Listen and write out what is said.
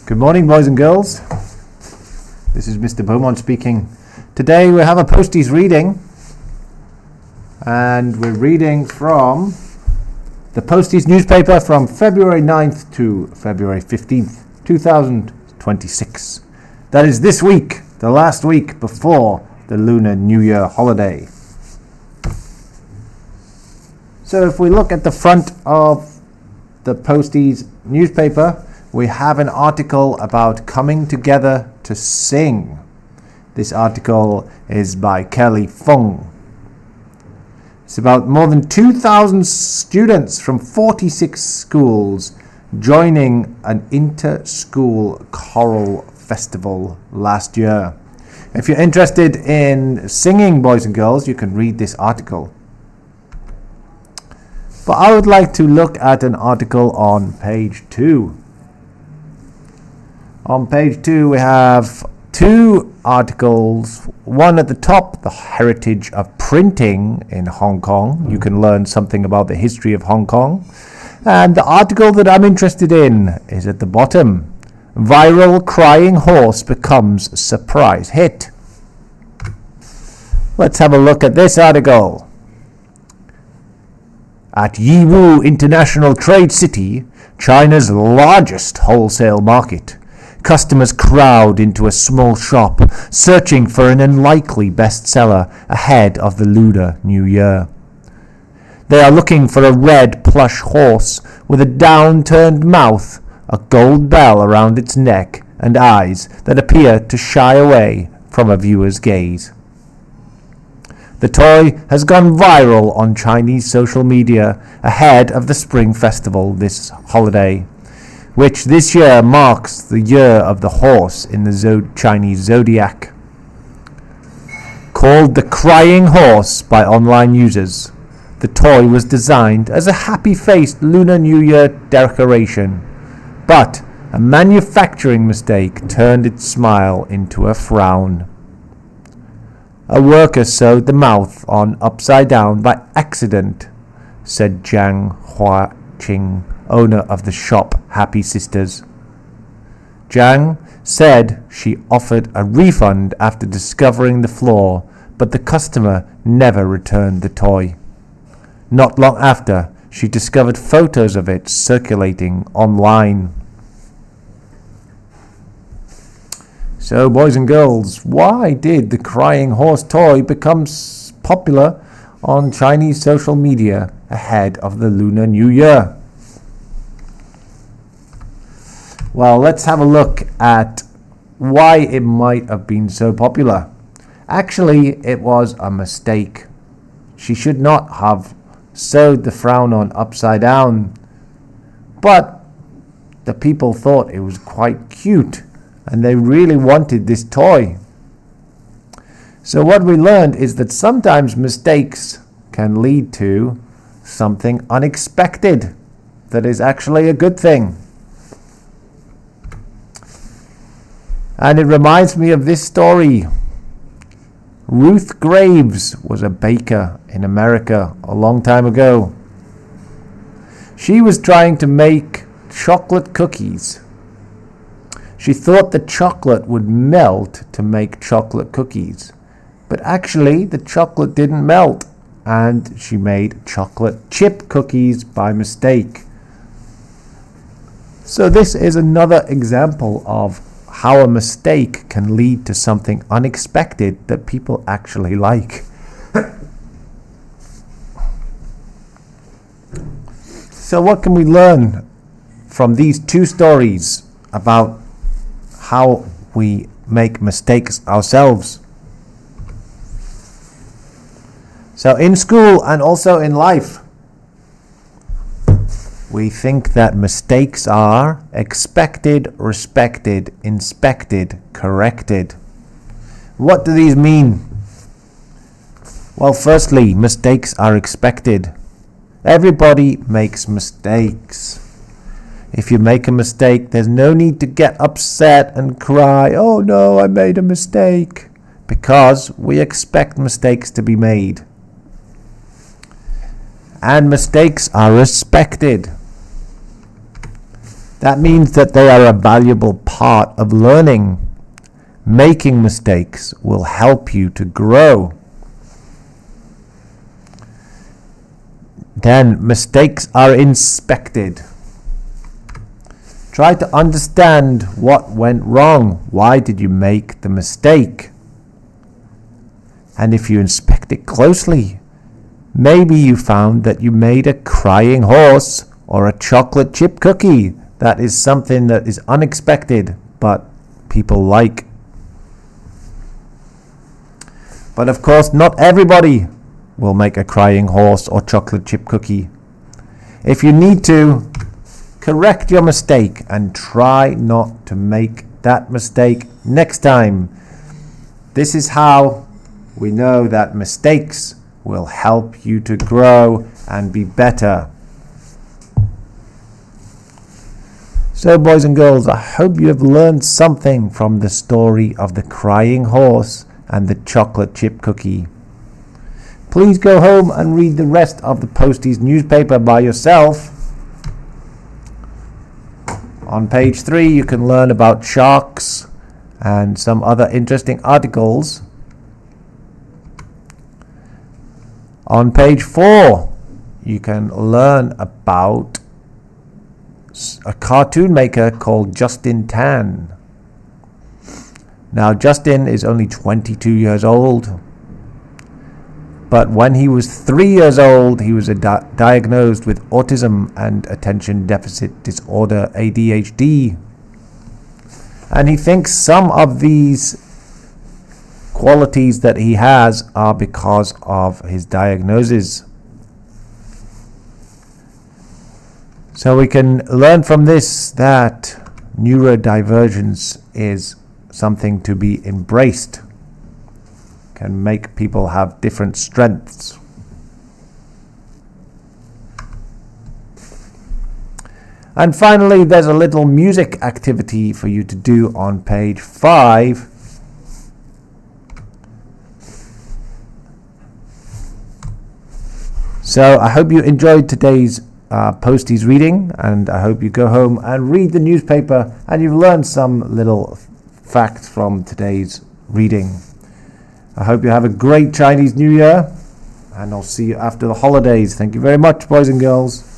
Good morning, boys and girls. This is Mr. Beaumont speaking. Today we have a Posties reading, and we're reading from the Posties newspaper from February 9th to February 15th, 2026. That is this week, the last week before the Lunar New Year holiday. So if we look at the front of the Posties newspaper, we have an article about coming together to sing. This article is by Kelly Fung. It's about more than 2,000 students from 46 schools joining an inter-school choral festival last year. If you're interested in singing, boys and girls, you can read this article. But I would like to look at an article on page 2. On page 2 we have two articles. One at the top, the heritage of printing in Hong Kong. You can learn something about the history of Hong Kong. And the article that I'm interested in is at the bottom. Viral crying horse becomes surprise hit. Let's have a look at this article. At Yiwu International Trade City, China's largest wholesale market, customers crowd into a small shop, searching for an unlikely bestseller ahead of the Lunar New Year. They are looking for a red plush horse with a downturned mouth, a gold bell around its neck, and eyes that appear to shy away from a viewer's gaze. The toy has gone viral on Chinese social media ahead of the Spring Festival this holiday, which this year marks the year of the horse in the Chinese zodiac. Called the Crying Horse by online users, the toy was designed as a happy-faced Lunar New Year decoration, but a manufacturing mistake turned its smile into a frown. A worker sewed the mouth on upside down by accident, said Jiang Huaqing, owner of the shop Happy Sisters. Jiang said she offered a refund after discovering the flaw, but the customer never returned the toy. Not long after, she discovered photos of it circulating online. So, boys and girls, why did the crying horse toy become popular on Chinese social media ahead of the Lunar New Year? Well, let's have a look at why it might have been so popular. Actually, it was a mistake. She should not have sewed the frown on upside down. But the people thought it was quite cute, and they really wanted this toy. So what we learned is that sometimes mistakes can lead to something unexpected that is actually a good thing. And it reminds me of this story. Ruth Graves was a baker in America a long time ago. She was trying to make chocolate cookies. She thought the chocolate would melt to make chocolate cookies, but actually the chocolate didn't melt, and she made chocolate chip cookies by mistake. So this is another example of how a mistake can lead to something unexpected that people actually like. So what can we learn from these two stories about how we make mistakes ourselves? So in school and also in life, we think that mistakes are expected, respected, inspected, corrected. What do these mean? Well, firstly, mistakes are expected. Everybody makes mistakes. If you make a mistake, there's no need to get upset and cry, "Oh no, I made a mistake," because we expect mistakes to be made. And mistakes are respected. That means that they are a valuable part of learning. Making mistakes will help you to grow. Then mistakes are inspected. Try to understand what went wrong. Why did you make the mistake? And if you inspect it closely, maybe you found that you made a crying horse or a chocolate chip cookie. That is something that is unexpected, but people like. But of course, not everybody will make a crying horse or chocolate chip cookie. If you need to, correct your mistake and try not to make that mistake next time. This is how we know that mistakes will help you to grow and be better. So boys and girls, I hope you have learned something from the story of the crying horse and the chocolate chip cookie. Please go home and read the rest of the Posties newspaper by yourself. On page 3 you can learn about sharks and some other interesting articles. On page 4 you can learn about a cartoon maker called Justin Tan. Now Justin is only 22 years old, but when he was 3 years old he was diagnosed with autism and attention deficit disorder, ADHD, and he thinks some of these qualities that he has are because of his diagnosis. So we can learn from this that neurodivergence is something to be embraced, can make people have different strengths. And finally, there's a little music activity for you to do on page 5. So I hope you enjoyed today's Posties reading, and I hope you go home and read the newspaper and you've learned some little facts from today's reading. I hope you have a great Chinese New Year, and I'll see you after the holidays. Thank you very much, boys and girls.